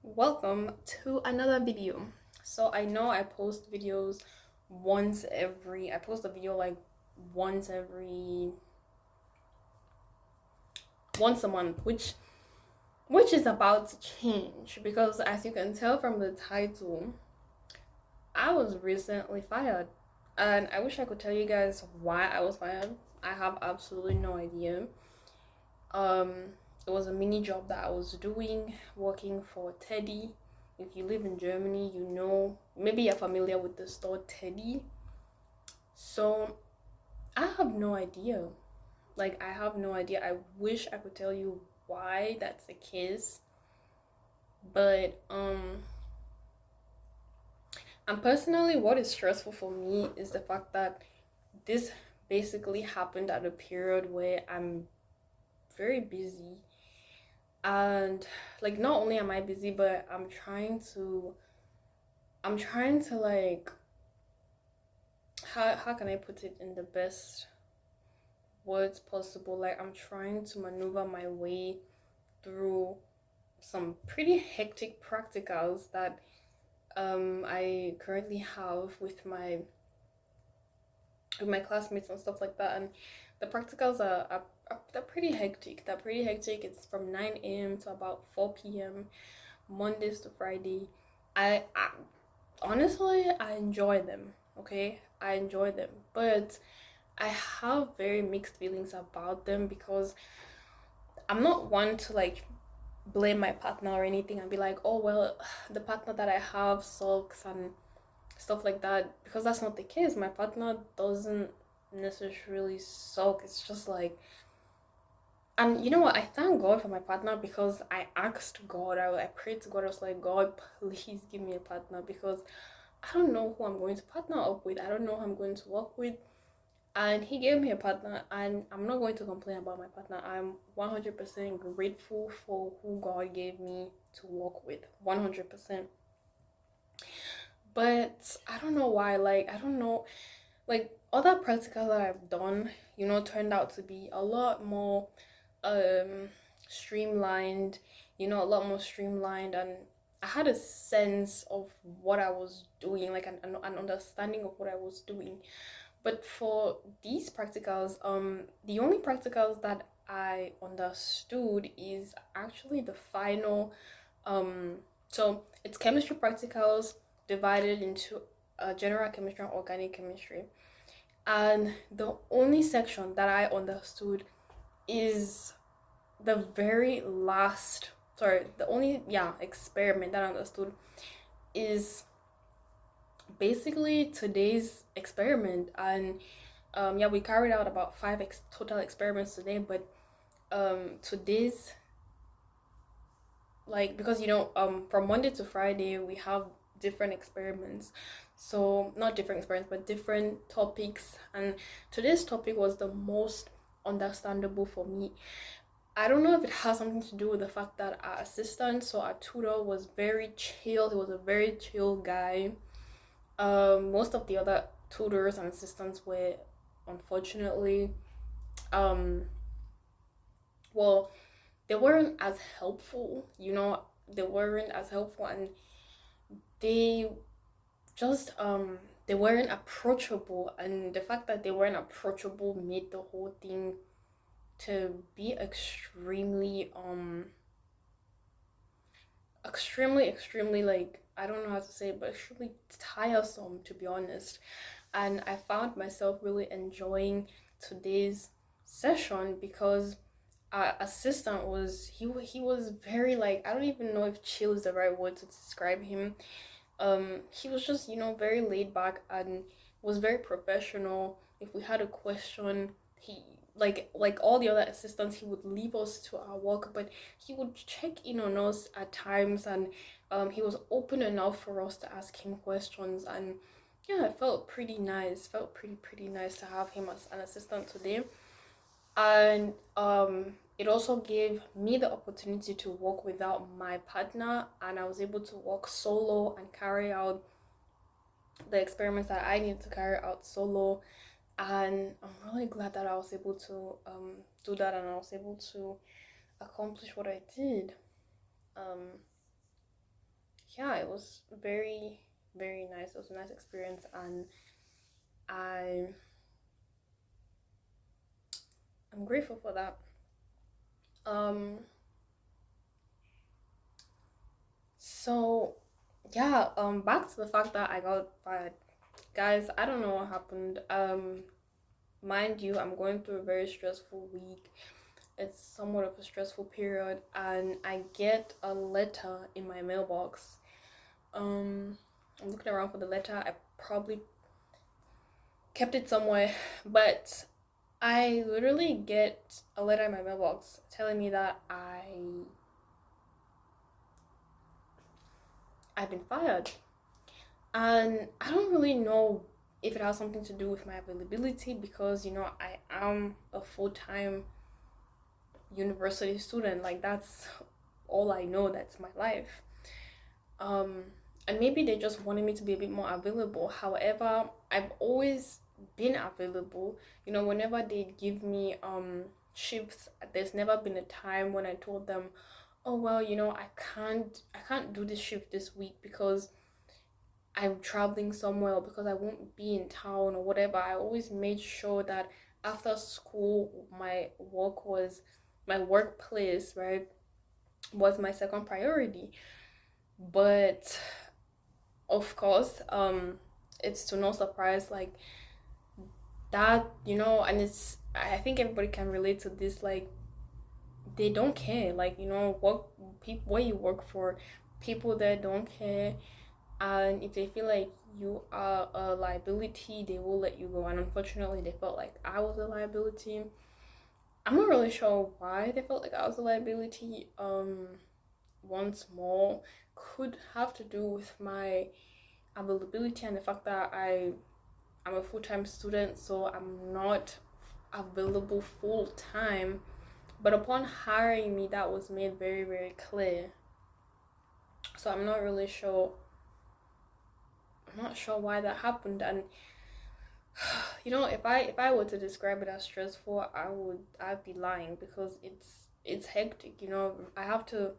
Welcome to another video. So I know I post videos I post a video like once every once a month, which is about to change because as you can tell from the title, I was recently fired. And I wish I could tell you guys why I was fired. I have absolutely no idea. Um, it was a mini job that I was doing, working for Teddy. If you live in Germany, you know, maybe you're familiar with the store Teddy. So I have no idea. I have no idea. I wish I could tell you why that's the case, but and personally, what is stressful for me is the fact that this basically happened at a period where I'm very busy and not only am I busy, but I'm trying to how can I put it in the best words possible? Like I'm trying to maneuver my way through some pretty hectic practicals that I currently have with my classmates and stuff like that. And the practicals are they're pretty hectic. They're pretty hectic. It's from 9 a.m. to about 4 p.m. Mondays to Friday. I honestly I enjoy them. Okay, I enjoy them, but I have very mixed feelings about them because I'm not one to blame my partner or anything and be like, oh well, the partner that I have sucks and stuff like that, because that's not the case. My partner doesn't necessarily suck. It's just like, and you know what? I thank God for my partner because I asked God, I prayed to God. I was like, God, please give me a partner because I don't know who I'm going to partner up with. I don't know who I'm going to work with. And he gave me a partner, and I'm not going to complain about my partner. I'm 100% grateful for who God gave me to work with. 100%. But I don't know why. I don't know. Other practicals that I've done, turned out to be a lot more um streamlined, a lot more streamlined, and I had a sense of what I was doing, like an understanding of what I was doing. But for these practicals, the only practicals that I understood is actually the final. So it's chemistry practicals divided into general chemistry and organic chemistry. And the only section that I understood is the very last, sorry, the only, experiment that I understood is basically today's experiment. And we carried out about five total experiments today, but today's, because from Monday to Friday we have different experiments, so not different experiments but different topics, and today's topic was the most understandable for me. I don't know if it has something to do with the fact that our assistant, so our tutor, was very chill. He was a very chill guy. Most of the other tutors and assistants were, unfortunately, um, well, they weren't as helpful. They weren't as helpful, and they just they weren't approachable. And the fact that they weren't approachable made the whole thing to be extremely, I don't know how to say it, but extremely tiresome, to be honest. And I found myself really enjoying today's session because our assistant he was very, I don't even know if chill is the right word to describe him. He was just, very laid back and was very professional. If we had a question, he, like all the other assistants, he would leave us to our work, but he would check in on us at times. And he was open enough for us to ask him questions. And yeah, it felt pretty nice. Felt pretty nice to have him as an assistant today. And it also gave me the opportunity to work without my partner, and I was able to work solo and carry out the experiments that I needed to carry out solo. And I'm really glad that I was able to do that, and I was able to accomplish what I did. um yeah, it was very, very nice. It was a nice experience, and I I'm grateful for that. Um, so yeah, back to the fact that I got fired. Guys, I don't know what happened. Mind you, I'm going through a very stressful week. It's somewhat of a stressful period, and I get a letter in my mailbox. Um, I'm looking around for the letter. I probably kept it somewhere, but I literally get a letter in my mailbox telling me that I've been fired. And I don't really know if it has something to do with my availability because I am a full-time university student. Like that's all I know, that's my life. Um and maybe they just wanted me to be a bit more available. However, I've always been available. Whenever they give me shifts, there's never been a time when I told them, oh well, I can't do this shift this week because I'm traveling somewhere or because I won't be in town or whatever. I always made sure that after school, my workplace, right, was my second priority. But of course, it's to no surprise like that, and I think everybody can relate to this. Like they don't care, like what people, what you work for, people there don't care, and if they feel like you are a liability, they will let you go. And unfortunately, they felt like I was a liability. I'm not really sure why they felt like I was a liability. Once more, could have to do with my availability and the fact that I'm a full-time student, so I'm not available full-time. But upon hiring me, that was made very, very clear. So I'm not sure why that happened. And if I were to describe it as stressful, I'd be lying because it's hectic. I have to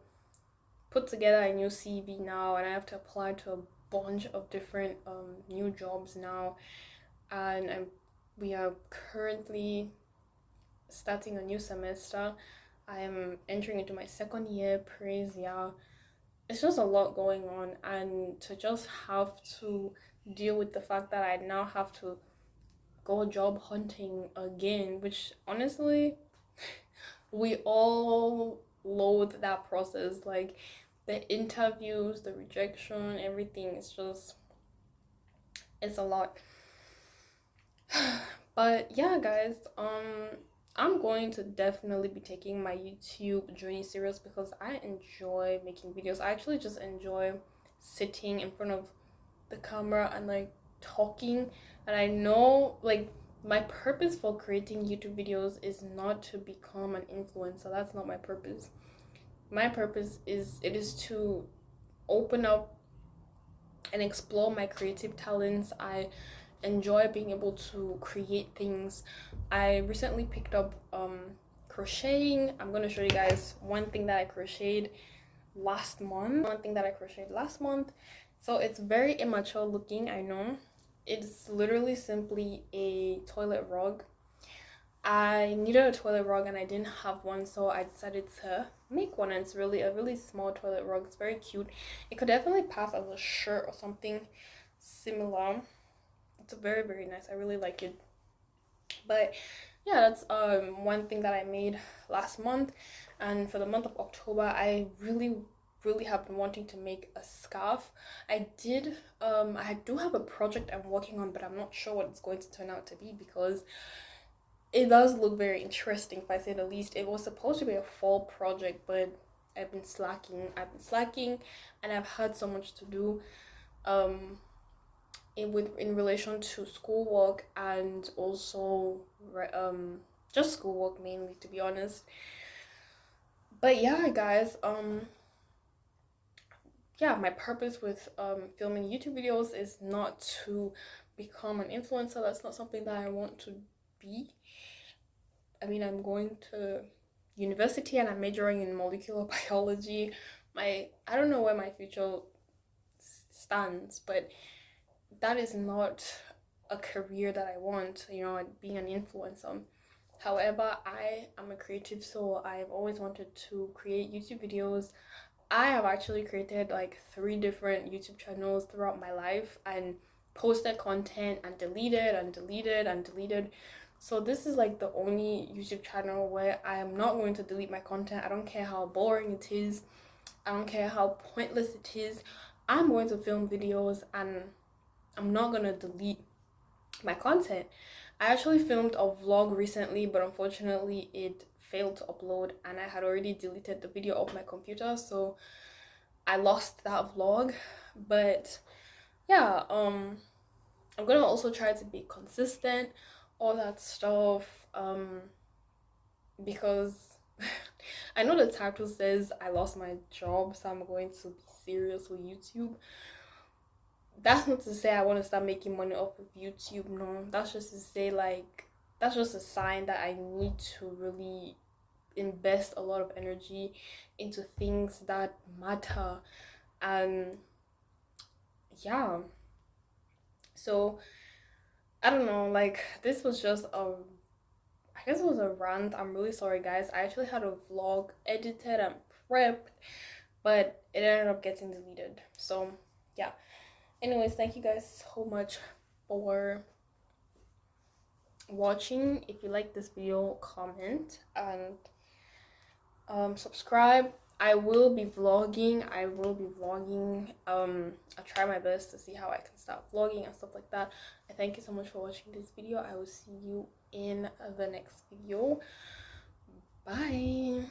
put together a new CV now, and I have to apply to a bunch of different new jobs now, and we are currently starting a new semester. I am entering into my second year, praise yeah. It's just a lot going on, and to just have to deal with the fact that I now have to go job hunting again, which honestly, we all loathe that process. Like the interviews, the rejection, everything. It's a lot. But yeah, guys, I'm going to definitely be taking my YouTube journey serious because I enjoy making videos. I actually just enjoy sitting in front of the camera and like talking. And I know like my purpose for creating YouTube videos is not to become an influencer. That's not my purpose. My purpose is to open up and explore my creative talents. I enjoy being able to create things. I recently picked up crocheting. I'm going to show you guys one thing that I crocheted last month. So it's very immature looking, I know. It's literally simply a toilet rug. I needed a toilet rug and I didn't have one, so I decided to make one. And it's really a really small toilet rug. It's very cute. It could definitely pass as a shirt or something similar. It's very, very nice. I really like it. But yeah, that's one thing that I made last month. And for the month of October, I really have been wanting to make a scarf. I do have a project I'm working on, but I'm not sure what it's going to turn out to be because it does look very interesting, if I say the least. It was supposed to be a fall project, but I've been slacking, and I've had so much to do in relation to schoolwork, and also just schoolwork mainly, to be honest. But yeah, guys, yeah, my purpose with filming YouTube videos is not to become an influencer. That's not something that I want to be. I mean, I'm going to university and I'm majoring in molecular biology. I don't know where my future stands, but that is not a career that I want, you know, being an influencer. However, I am a creative, so I've always wanted to create YouTube videos. I have actually created like 3 different YouTube channels throughout my life and posted content and deleted and deleted and deleted. So this is like the only YouTube channel where I am not going to delete my content. I don't care how boring it is. I don't care how pointless it is. I'm going to film videos and I'm not going to delete my content. I actually filmed a vlog recently, but unfortunately it failed to upload and I had already deleted the video off my computer, so I lost that vlog. But yeah, I'm gonna also try to be consistent, all that stuff, because I know the title says I lost my job, so I'm going to be serious with YouTube. That's not to say I want to start making money off of YouTube. No, that's just to say, like, that's just a sign that I need to really invest a lot of energy into things that matter. And yeah, so I don't know, like, this was just I guess it was a rant. I'm really sorry, guys. I actually had a vlog edited and prepped, but it ended up getting deleted. So yeah. Anyways, thank you guys so much for watching. If you like this video, comment and subscribe. I will be vlogging. I'll try my best to see how I can start vlogging and stuff like that. I thank you so much for watching this video. I will see you in the next video. Bye.